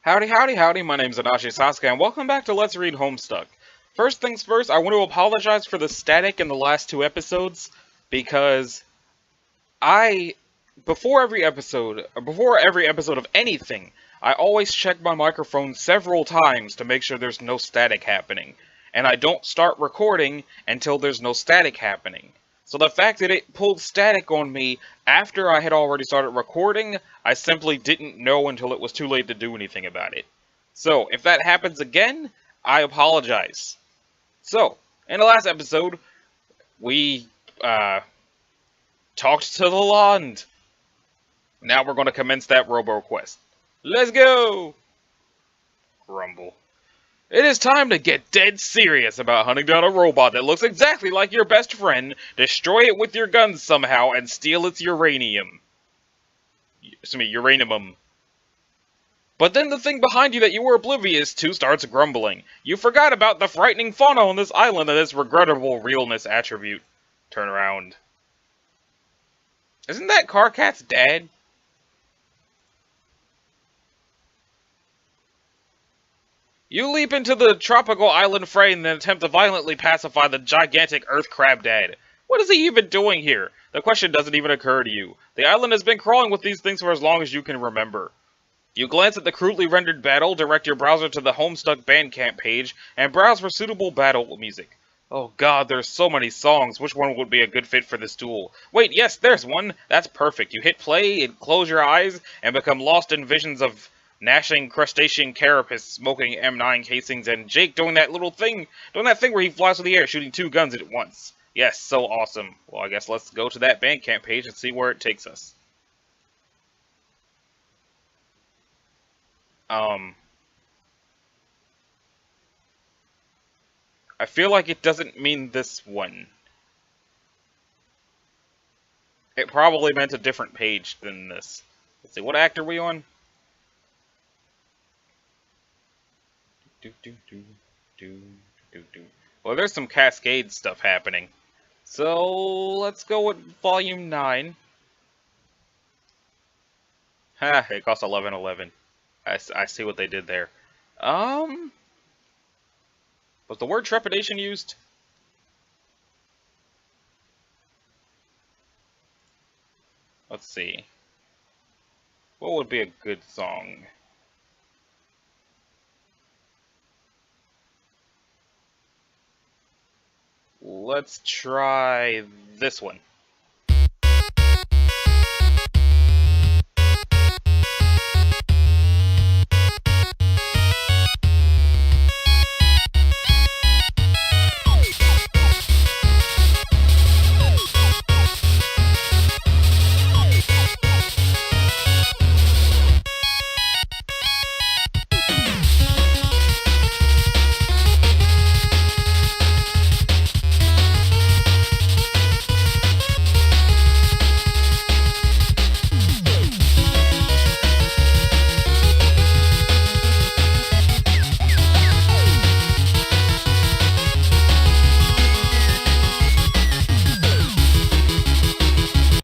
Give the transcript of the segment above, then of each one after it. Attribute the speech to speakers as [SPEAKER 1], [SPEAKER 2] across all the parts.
[SPEAKER 1] Howdy, howdy, howdy, my name's Adachi Sasuke, and welcome back to Let's Read Homestuck. First things first, I want to apologize for the static in the last two episodes, because I, before every episode of anything, I always check my microphone several times to make sure there's no static happening, and I don't start recording until there's no static happening. So the fact that it pulled static on me after I had already started recording, I simply didn't know until it was too late to do anything about it. So, if that happens again, I apologize. So, in the last episode, we, talked to the Lond. Now we're going to commence that robo quest. Let's go! Grumble. It is time to get dead serious about hunting down a robot that looks exactly like your best friend, destroy it with your guns somehow, and steal its uranium. Uranium. But then the thing behind you that you were oblivious to starts grumbling. You forgot about the frightening fauna on this island and its regrettable realness attribute. Turn around. Isn't that Carcat's dad? You leap into the tropical island fray and then attempt to violently pacify the gigantic earth crab dad. What is he even doing here? The question doesn't even occur to you. The island has been crawling with these things for as long as you can remember. You glance at the crudely rendered battle, direct your browser to the Homestuck Bandcamp page, and browse for suitable battle music. Oh god, there's so many songs. Which one would be a good fit for this duel? Wait, yes, there's one. That's perfect. You hit play and close your eyes and become lost in visions of gnashing crustacean carapace smoking M9 casings and Jake doing that thing where he flies through the air shooting two guns at once. Yes, so awesome. Well, I guess let's go to that Bandcamp page and see where it takes us. I feel like it doesn't mean this one. It probably meant a different page than this. Let's see, what act are we on? Well, there's some Cascade stuff happening. So, let's go with Volume 9. Ha, it costs $11.11. I see what they did there. Was the word trepidation used? Let's see. What would be a good song? Let's try this one.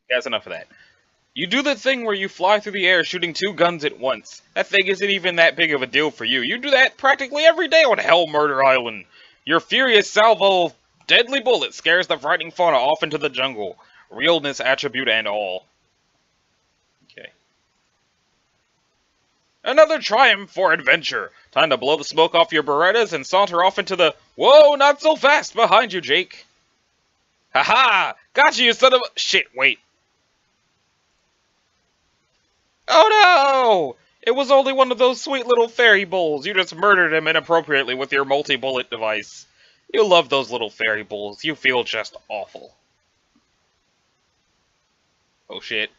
[SPEAKER 1] That's enough of that. You do the thing where you fly through the air shooting two guns at once. That thing isn't even that big of a deal for you. You do that practically every day on Hell Murder Island. Your furious salvo of deadly bullets scares the frightening fauna off into the jungle. Realness attribute and all. Okay. Another triumph for adventure. Time to blow the smoke off your Berettas and saunter off into the... Whoa, not so fast behind you, Jake. Haha! Gotcha, you son of a... Shit, wait. Oh no! It was only one of those sweet little fairy bulls. You just murdered him inappropriately with your multi-bullet device. You love those little fairy bulls. You feel just awful. Oh shit.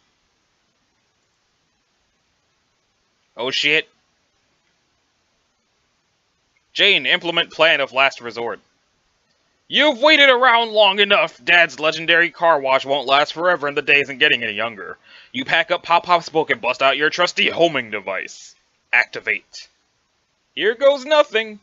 [SPEAKER 1] Oh shit. Jane, implement plan of last resort. You've waited around long enough. Dad's legendary car wash won't last forever and the day isn't getting any younger. You pack up Pop-Pop's book and bust out your trusty homing device. Activate. Here goes nothing.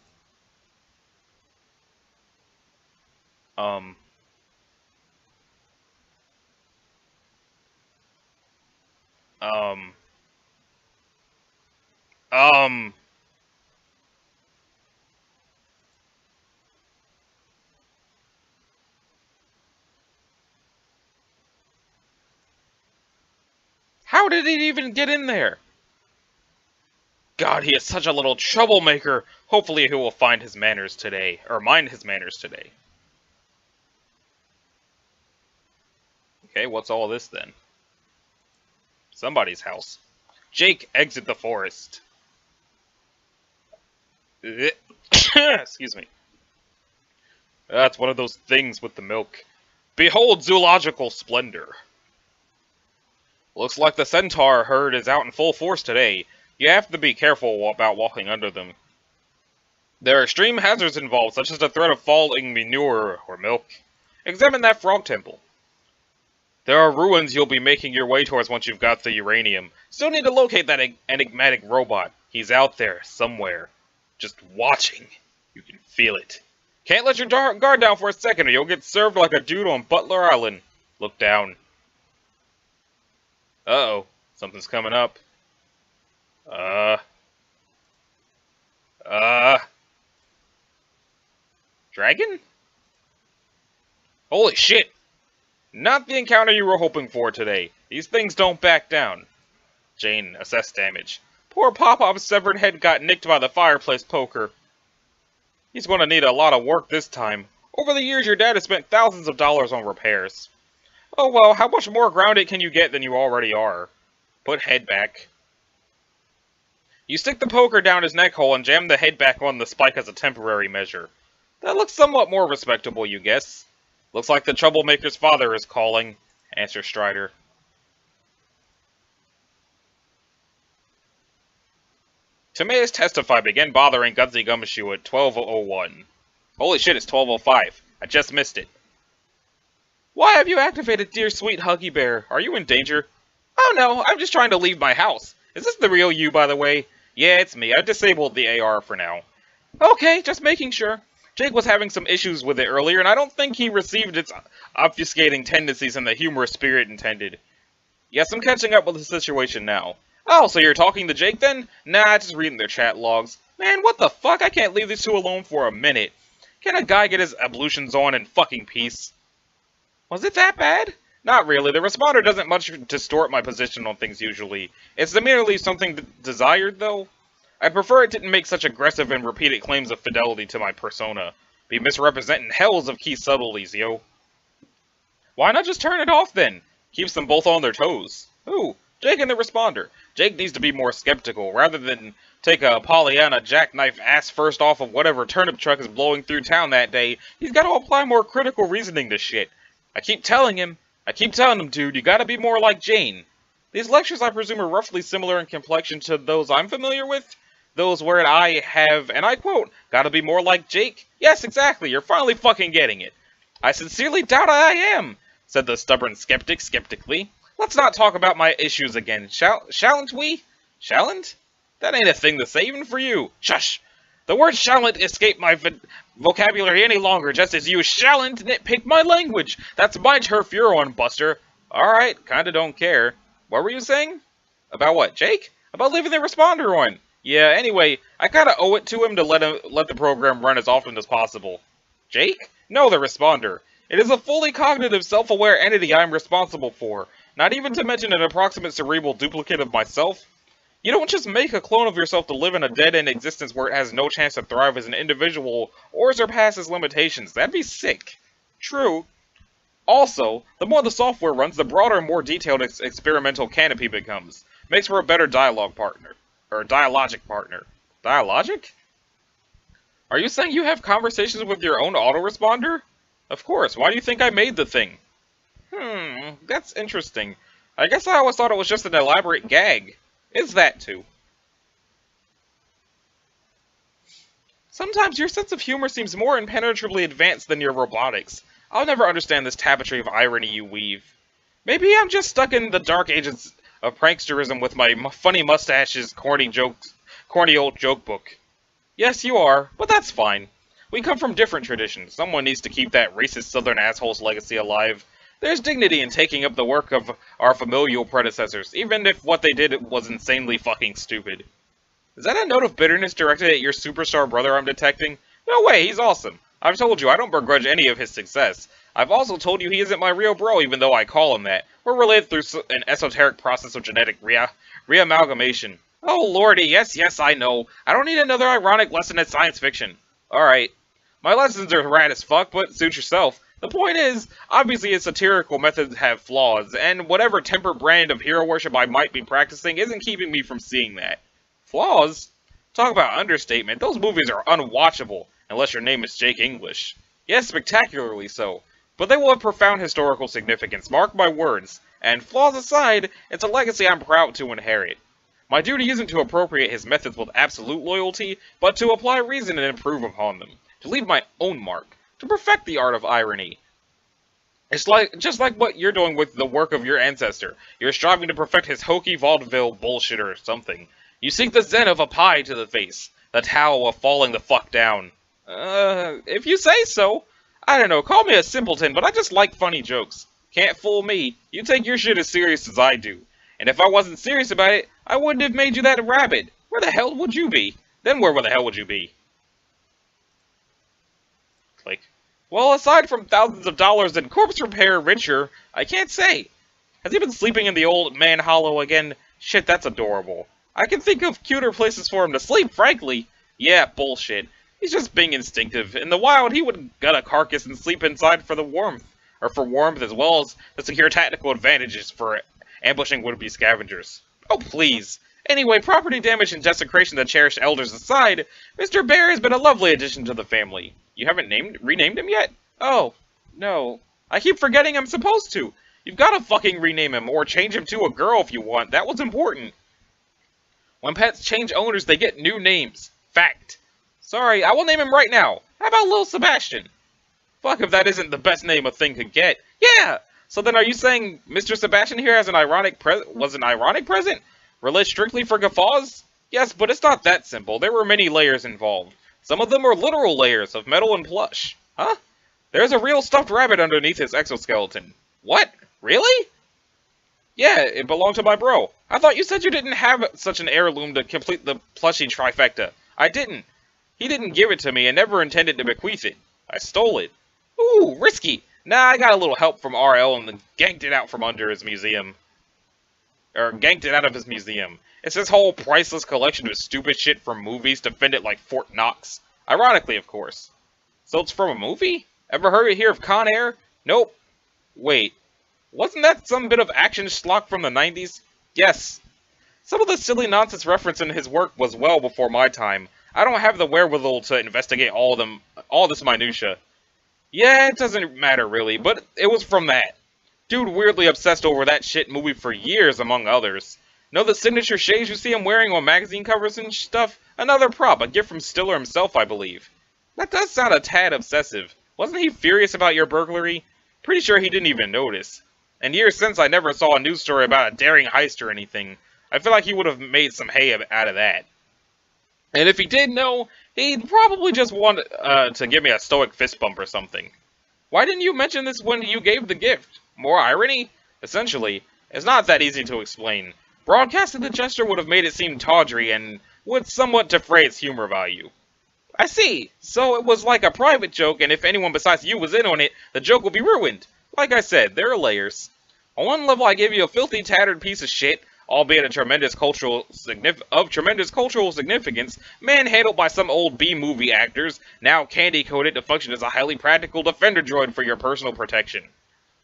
[SPEAKER 1] How did he even get in there? God, he is such a little troublemaker. Hopefully he will find his manners today, or mind his manners today. Okay, what's all this then? Somebody's house. Jake, exit the forest. Excuse me. That's one of those things with the milk. Behold zoological splendor. Looks like the centaur herd is out in full force today. You have to be careful about walking under them. There are extreme hazards involved, such as the threat of falling manure or milk. Examine that frog temple. There are ruins you'll be making your way towards once you've got the uranium. Still need to locate that enigmatic robot. He's out there, somewhere. Just watching. You can feel it. Can't let your guard down for a second or you'll get served like a dude on Butler Island. Look down. Uh-oh. Something's coming up. Dragon? Holy shit! Not the encounter you were hoping for today. These things don't back down. Jane, assess damage. Poor Pop-Pop's severed head got nicked by the fireplace poker. He's going to need a lot of work this time. Over the years, your dad has spent thousands of dollars on repairs. Oh well, how much more grounded can you get than you already are? Put head back. You stick the poker down his neck hole and jam the head back on the spike as a temporary measure. That looks somewhat more respectable, you guess. Looks like the troublemaker's father is calling, answers Strider. Timaeus testify began bothering Gutsy Gumshoe at 12:01. Holy shit, it's 12:05. I just missed it. Why have you activated, dear sweet Huggy Bear? Are you in danger? Oh no, I'm just trying to leave my house. Is this the real you, by the way? Yeah, it's me. I disabled the AR for now. Okay, just making sure. Jake was having some issues with it earlier, and I don't think he received its obfuscating tendencies in the humorous spirit intended. Yes, I'm catching up with the situation now. Oh, so you're talking to Jake then? Nah, just reading their chat logs. Man, what the fuck? I can't leave these two alone for a minute. Can a guy get his ablutions on in fucking peace? Was it that bad? Not really. The responder doesn't much distort my position on things usually. It's merely something desired, though. I'd prefer it didn't make such aggressive and repeated claims of fidelity to my persona. Be misrepresenting hells of key subtleties, yo. Why not just turn it off, then? Keeps them both on their toes. Ooh, Jake and the responder. Jake needs to be more skeptical, rather than take a Pollyanna jackknife ass first off of whatever turnip truck is blowing through town that day. He's got to apply more critical reasoning to shit. I keep telling him, dude, you gotta be more like Jane. These lectures, I presume, are roughly similar in complexion to those I'm familiar with. Those where I have, and I quote, gotta be more like Jake? Yes, exactly, you're finally fucking getting it. I sincerely doubt I am, said the stubborn skeptic skeptically. Let's not talk about my issues again, shalln't we? Shallant? That ain't a thing to say, even for you. Shush! The word shallant escaped my vocabulary any longer, just as you shallant nitpick my language. That's my turf you're on, Buster. Alright, kinda don't care. What were you saying? About what, Jake? About leaving the responder on. Yeah, anyway, I kinda owe it to him to let the program run as often as possible. Jake? No, the responder. It is a fully cognitive, self-aware entity I am responsible for. Not even to mention an approximate cerebral duplicate of myself. You don't just make a clone of yourself to live in a dead-end existence where it has no chance to thrive as an individual or surpass its limitations. That'd be sick. True. Also, the more the software runs, the broader and more detailed its experimental canopy becomes. Makes for a better dialogue partner. Or dialogic partner. Dialogic? Are you saying you have conversations with your own autoresponder? Of course. Why do you think I made the thing? That's interesting. I guess I always thought it was just an elaborate gag. Is that too? Sometimes your sense of humor seems more impenetrably advanced than your robotics. I'll never understand this tapestry of irony you weave. Maybe I'm just stuck in the dark ages of pranksterism with my funny mustaches, corny old joke book. Yes, you are, but that's fine. We come from different traditions. Someone needs to keep that racist southern asshole's legacy alive. There's dignity in taking up the work of our familial predecessors, even if what they did was insanely fucking stupid. Is that a note of bitterness directed at your superstar brother I'm detecting? No way, he's awesome. I've told you I don't begrudge any of his success. I've also told you he isn't my real bro, even though I call him that. We're related through an esoteric process of genetic reamalgamation. Oh lordy, yes, I know. I don't need another ironic lesson in science fiction. Alright. My lessons are rad as fuck, but suit yourself. The point is, obviously his satirical methods have flaws, and whatever tempered brand of hero worship I might be practicing isn't keeping me from seeing that. Flaws? Talk about understatement. Those movies are unwatchable, unless your name is Jake English. Yes, spectacularly so. But they will have profound historical significance, mark my words. And flaws aside, it's a legacy I'm proud to inherit. My duty isn't to appropriate his methods with absolute loyalty, but to apply reason and improve upon them. To leave my own mark. To perfect the art of irony. It's just like what you're doing with the work of your ancestor. You're striving to perfect his hokey vaudeville bullshit or something. You seek the zen of a pie to the face. The Tao of falling the fuck down. If you say so. I don't know, call me a simpleton, but I just like funny jokes. Can't fool me. You take your shit as serious as I do. And if I wasn't serious about it, I wouldn't have made you that rabid. Where the hell would you be? Then where the hell would you be? Click. Well, aside from thousands of dollars in corpse repair richer, I can't say. Has he been sleeping in the old man hollow again? Shit, that's adorable. I can think of cuter places for him to sleep, frankly. Yeah, bullshit. He's just being instinctive. In the wild, he would gut a carcass and sleep inside for the warmth. Or for warmth, as well as to secure tactical advantages for ambushing would-be scavengers. Oh, please. Anyway, property damage and desecration of the cherished elders aside, Mr. Bear has been a lovely addition to the family. You haven't renamed him yet? Oh, no. I keep forgetting I'm supposed to. You've got to fucking rename him, or change him to a girl if you want. That was important. When pets change owners, they get new names. Fact. Sorry, I will name him right now. How about Lil Sebastian? Fuck if that isn't the best name a thing could get. Yeah! So then are you saying Mr. Sebastian here has an ironic present? Related strictly for guffaws? Yes, but it's not that simple. There were many layers involved. Some of them are literal layers of metal and plush. Huh? There's a real stuffed rabbit underneath his exoskeleton. What? Really? Yeah, it belonged to my bro. I thought you said you didn't have such an heirloom to complete the plushie trifecta. I didn't. He didn't give it to me and never intended to bequeath it. I stole it. Ooh, risky. Nah, I got a little help from RL and then ganked it out from under his museum. Or ganked it out of his museum. It's this whole priceless collection of stupid shit from movies to defend it like Fort Knox. Ironically, of course. So it's from a movie? Ever hear of Con Air? Nope. Wait. Wasn't that some bit of action schlock from the 90s? Yes. Some of the silly nonsense reference in his work was well before my time. I don't have the wherewithal to investigate all this minutia. Yeah, it doesn't matter really, but it was from that. Dude weirdly obsessed over that shit movie for years, among others. Know the signature shades you see him wearing on magazine covers and stuff? Another prop, a gift from Stiller himself, I believe. That does sound a tad obsessive. Wasn't he furious about your burglary? Pretty sure he didn't even notice. And years since I never saw a news story about a daring heist or anything. I feel like he would have made some hay out of that. And if he did know, he'd probably just want to give me a stoic fist bump or something. Why didn't you mention this when you gave the gift? More irony? Essentially, it's not that easy to explain. Broadcasting the gesture would have made it seem tawdry and would somewhat defray its humor value. I see. So it was like a private joke, and if anyone besides you was in on it, the joke would be ruined. Like I said, there are layers. On one level, I gave you a filthy, tattered piece of shit, albeit of tremendous cultural significance, manhandled by some old B-movie actors, now candy-coated to function as a highly practical defender droid for your personal protection.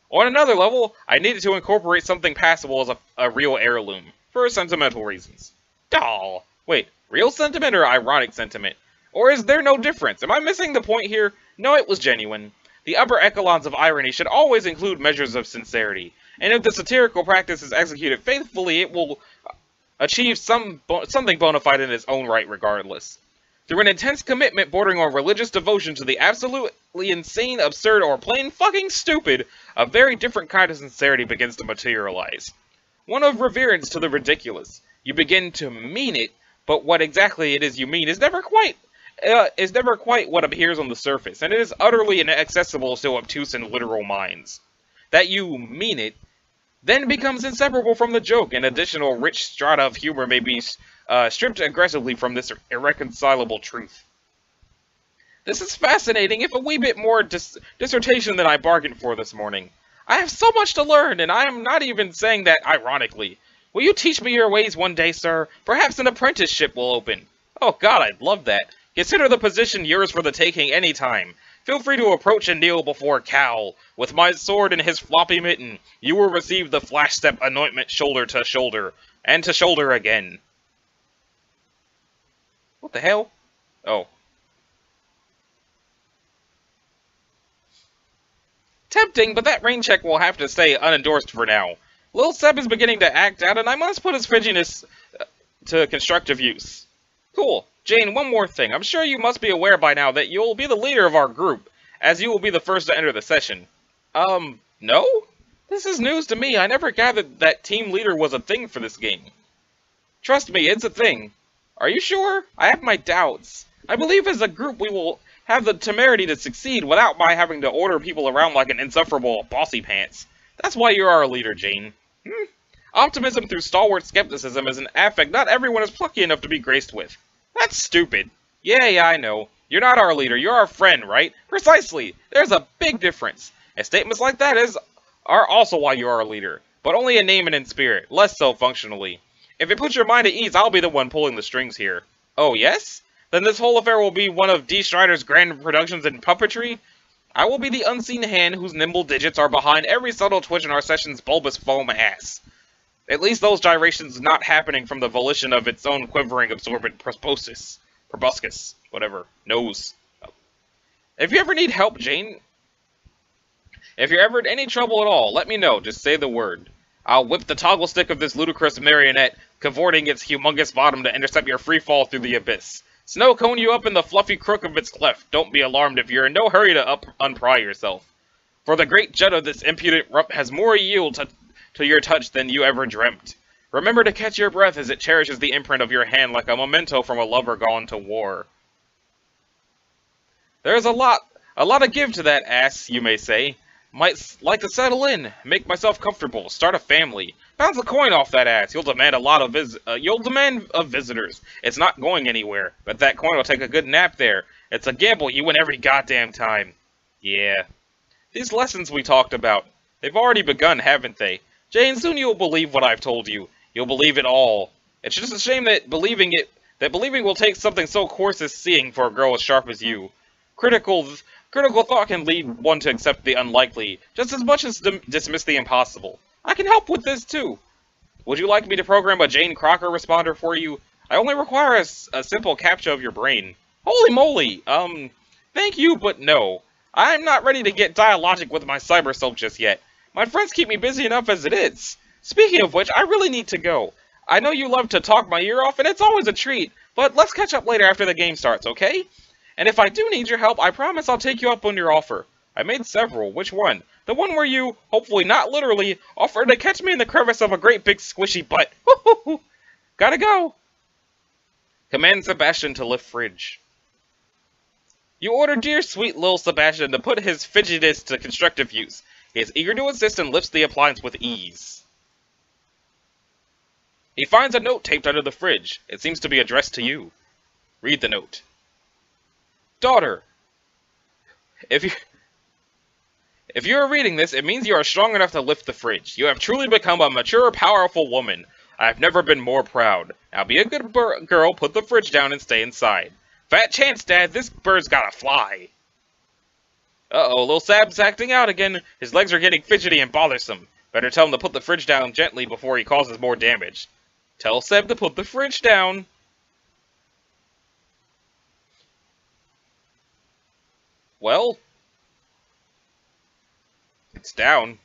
[SPEAKER 1] On another level, I needed to incorporate something passable as a real heirloom, for sentimental reasons. Doll. Wait, real sentiment or ironic sentiment? Or is there no difference? Am I missing the point here? No, it was genuine. The upper echelons of irony should always include measures of sincerity, and if the satirical practice is executed faithfully, it will achieve something bona fide in its own right regardless. Through an intense commitment bordering on religious devotion to the absolutely insane, absurd, or plain fucking stupid, a very different kind of sincerity begins to materialize. One of reverence to the ridiculous. You begin to mean it, but what exactly it is you mean is never quite what appears on the surface, and it is utterly inaccessible to obtuse and literal minds. That you mean it then becomes inseparable from the joke, and additional rich strata of humor may be stripped aggressively from this irreconcilable truth. This is fascinating, if a wee bit more dissertation than I bargained for this morning. I have so much to learn, and I am not even saying that ironically. Will you teach me your ways one day, sir? Perhaps an apprenticeship will open. Oh God, I'd love that. Consider the position yours for the taking any time. Feel free to approach and kneel before Cal. With my sword in his floppy mitten, you will receive the flash step anointment shoulder to shoulder, and to shoulder again. What the hell? Oh. Tempting, but that rain check will have to stay unendorsed for now. Lil Seb is beginning to act out, and I must put his fidginess to constructive use. Cool. Jane, one more thing. I'm sure you must be aware by now that you'll be the leader of our group, as you will be the first to enter the session. No? This is news to me. I never gathered that team leader was a thing for this game. Trust me, it's a thing. Are you sure? I have my doubts. I believe as a group we will have the temerity to succeed without my having to order people around like an insufferable bossy pants. That's why you're our leader, Jane. Optimism through stalwart skepticism is an affect not everyone is plucky enough to be graced with. That's stupid. Yeah, I know. You're not our leader, you're our friend, right? Precisely. There's a big difference. And statements like that are also why you're our leader. But only in name and in spirit, less so functionally. If it puts your mind at ease, I'll be the one pulling the strings here. Oh, yes? Then this whole affair will be one of D. Strider's grand productions in puppetry? I will be the unseen hand whose nimble digits are behind every subtle twitch in our session's bulbous foam ass. At least those gyrations not happening from the volition of its own quivering absorbent proboscis, whatever, nose. If you ever need help, Jane, if you're ever in any trouble at all, let me know, just say the word. I'll whip the toggle stick of this ludicrous marionette, cavorting its humongous bottom to intercept your free fall through the abyss. Snow cone you up in the fluffy crook of its cleft. Don't be alarmed if you're in no hurry to unpry yourself. For the great jet of this impudent rup has more yield to your touch than you ever dreamt. Remember to catch your breath as it cherishes the imprint of your hand like a memento from a lover gone to war. There's a lot of give to that ass, you may say. Might like to settle in, make myself comfortable, start a family. Bounce a coin off that ass. You'll demand of visitors. It's not going anywhere, but that coin will take a good nap there. It's a gamble you win every goddamn time. Yeah. These lessons we talked about, they've already begun, haven't they? Jane, soon you'll believe what I've told you. You'll believe it all. It's just a shame that believing will take something so coarse as seeing for a girl as sharp as you. Critical thought can lead one to accept the unlikely, just as much as dismiss the impossible. I can help with this, too. Would you like me to program a Jane Crocker responder for you? I only require a simple captcha of your brain. Holy moly! Thank you, but no. I'm not ready to get dialogic with my cyber self just yet. My friends keep me busy enough as it is. Speaking of which, I really need to go. I know you love to talk my ear off, and it's always a treat, but let's catch up later after the game starts, okay? And if I do need your help, I promise I'll take you up on your offer. I made several. Which one? The one where you, hopefully not literally, offered to catch me in the crevice of a great big squishy butt. Gotta go. Command Sebastian to lift fridge. You order dear sweet little Sebastian to put his fidgetiness to constructive use. He is eager to assist and lifts the appliance with ease. He finds a note taped under the fridge. It seems to be addressed to you. Read the note. Daughter, if you are reading this, it means you are strong enough to lift the fridge. You have truly become a mature, powerful woman. I have never been more proud. Now be a good girl, put the fridge down, and stay inside. Fat chance, Dad, this bird's gotta fly. Uh-oh, Lil Sab's acting out again. His legs are getting fidgety and bothersome. Better tell him to put the fridge down gently before he causes more damage. Tell Seb to put the fridge down. Well, it's down.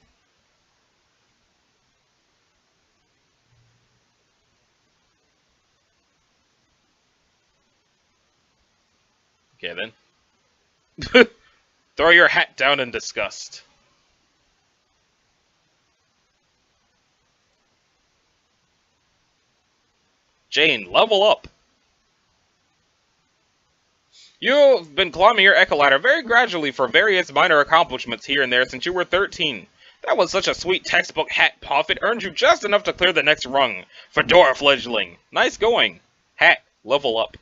[SPEAKER 1] Okay, then. Throw your hat down in disgust. Jane, level up. You've been climbing your echo ladder very gradually for various minor accomplishments here and there since you were 13. That was such a sweet textbook hat, Puff. It earned you just enough to clear the next rung. Fedora fledgling. Nice going. Hat, level up.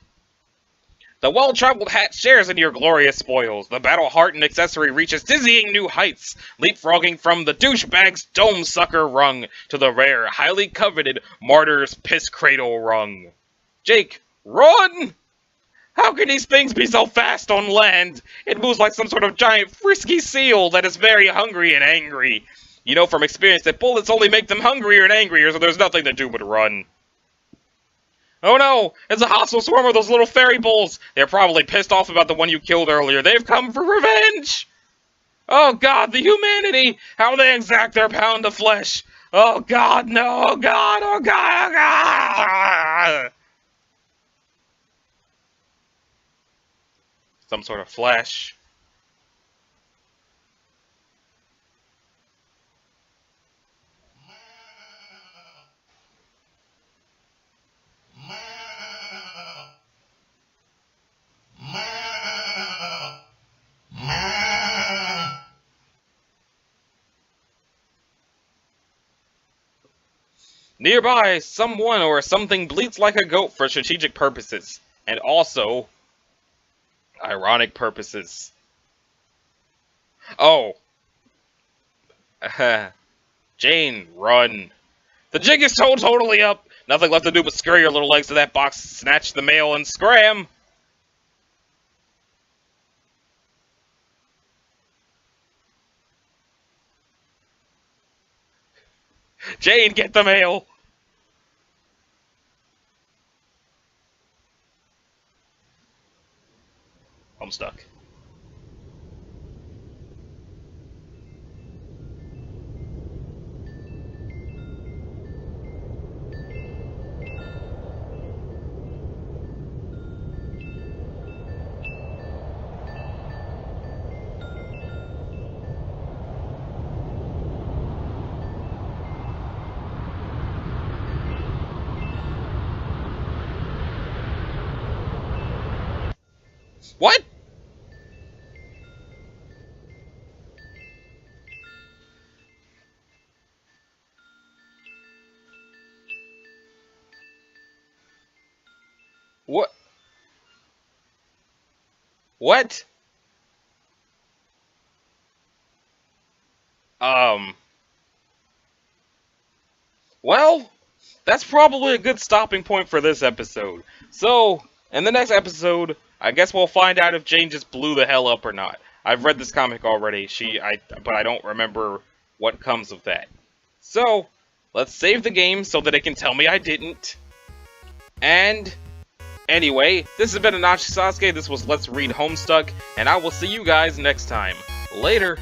[SPEAKER 1] The well-traveled hat shares in your glorious spoils. The battle heart and accessory reaches dizzying new heights, leapfrogging from the douchebag's dome sucker rung to the rare, highly coveted martyr's piss cradle rung. Jake, run! How can these things be so fast on land? It moves like some sort of giant frisky seal that is very hungry and angry. You know from experience that bullets only make them hungrier and angrier, so there's nothing to do but run. Oh no! It's a hostile swarm of those little fairy bulls! They're probably pissed off about the one you killed earlier. They've come for revenge! Oh god, the humanity! How they exact their pound of flesh! Oh god, no! Oh god, oh god, oh god! Some sort of flesh. Nearby, someone or something bleats like a goat for strategic purposes, and also ironic purposes. Oh. Jane, run. The jig is totally up. Nothing left to do but scurry your little legs to that box, snatch the mail, and scram. Jane, get the mail! Homestuck. What? What? What? Well, that's probably a good stopping point for this episode. So, in the next episode, I guess we'll find out if Jane just blew the hell up or not. I've read this comic already, but I don't remember what comes of that. So, let's save the game so that it can tell me I didn't. And, anyway, this has been Anachi Sasuke, this was Let's Read Homestuck, and I will see you guys next time. Later!